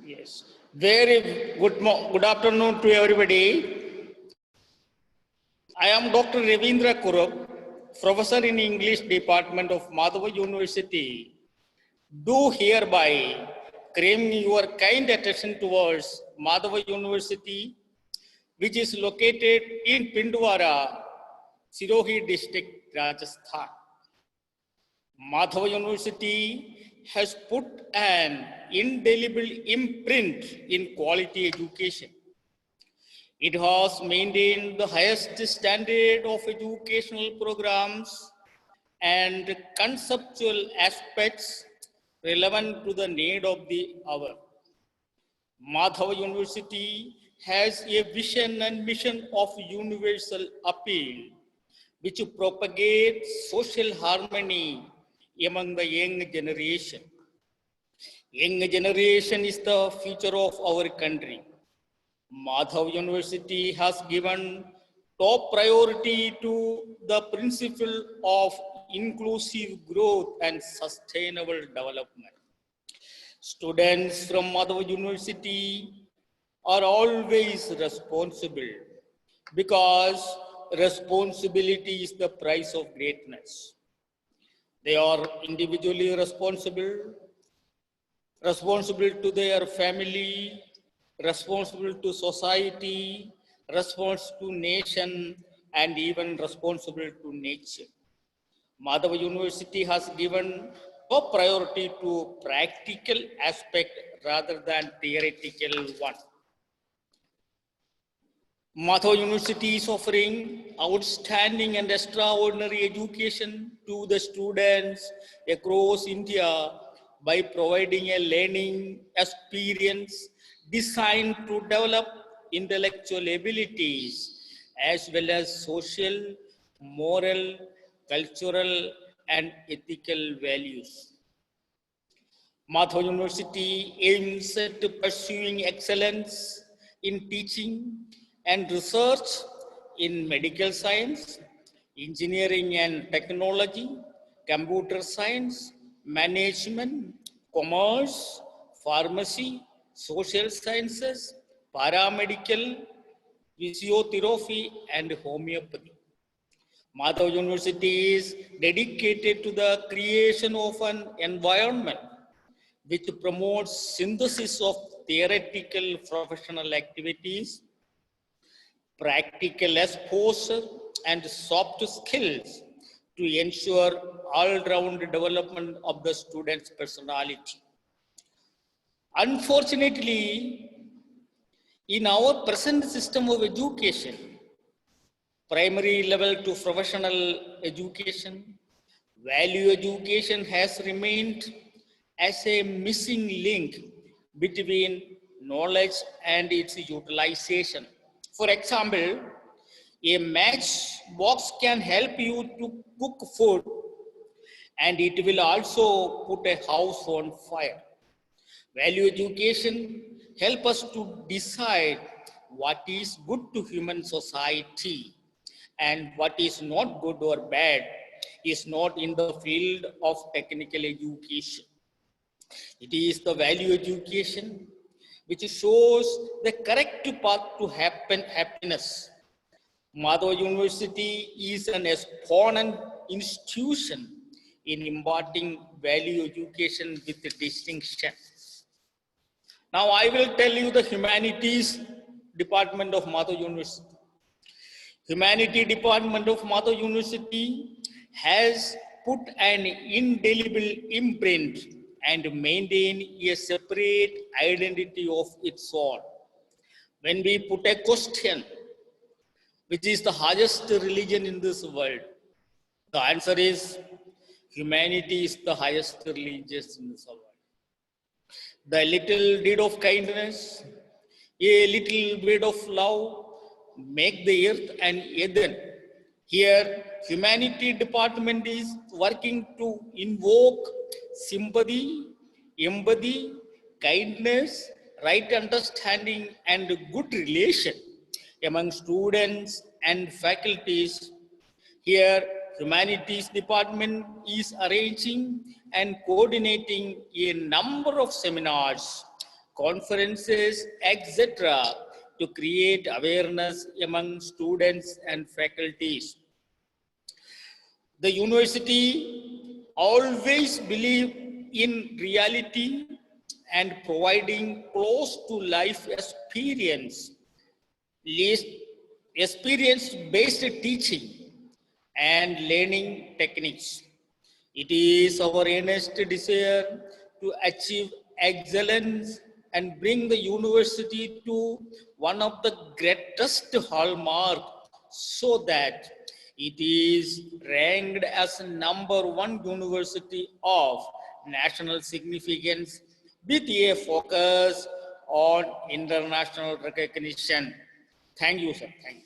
Yes. Very good afternoon to everybody. I am Dr. Ravindra Kurup, Professor in English Department of Madhava University. Do hereby claim your kind attention towards Madhava University, which is located in Pindwara, Sirohi district, Rajasthan. Madhava University has put an indelible imprint in quality education. It has maintained the highest standard of educational programs and conceptual aspects relevant to the need of the hour. Madhava University has a vision and mission of universal appeal, which propagates social harmony among the young generation. Young generation is the future of our country. Madhav University has given top priority to the principle of inclusive growth and sustainable development. Students from Madhav University are always responsible because responsibility is the price of greatness. They are individually responsible to their family, responsible to society, responsible to nation, and even responsible to nature. Madhava University has given top priority to practical aspect rather than theoretical one. Madhava University is offering outstanding and extraordinary education to the students across India by providing a learning experience designed to develop intellectual abilities as well as social, moral, cultural, and ethical values. Madhava University aims at pursuing excellence in teaching and research in medical science, engineering and technology, computer science, management, commerce, pharmacy, social sciences, paramedical, physiotherapy, and homeopathy. Madhava University is dedicated to the creation of an environment which promotes synthesis of theoretical professional activities, practical exposure, and soft skills to ensure all-round development of the student's personality. Unfortunately, in our present system of education, primary level to professional education, value education has remained as a missing link between knowledge and its utilization. For example, a matchbox can help you to cook food and it will also put a house on fire. Value education help us to decide what is good to human society and what is not good or bad is not in the field of technical education. It is the value education which shows the correct path to happiness. Madhava University is an exponent institution in imparting value education with distinction. Now I will tell you the humanities department of Madhava University. Humanity department of Madhava University has put an indelible imprint and maintain a separate identity of its own. When we put a question, which is the highest religion in this world, the answer is humanity is the highest religion in this world. The little deed of kindness, a little bit of love, make the earth an Eden. Here, humanity department is working to invoke sympathy, empathy, kindness, right understanding, and good relation among students and faculties. Here, humanities department is arranging and coordinating a number of seminars conferences, etc., to create awareness among students and faculties. The university always believed in reality and providing close to life experience-based teaching and learning techniques. It is our earnest desire to achieve excellence and bring the university to one of the greatest hallmark so that it is ranked as #1 university of national significance with a focus on international recognition. Thank you, sir. Thank you.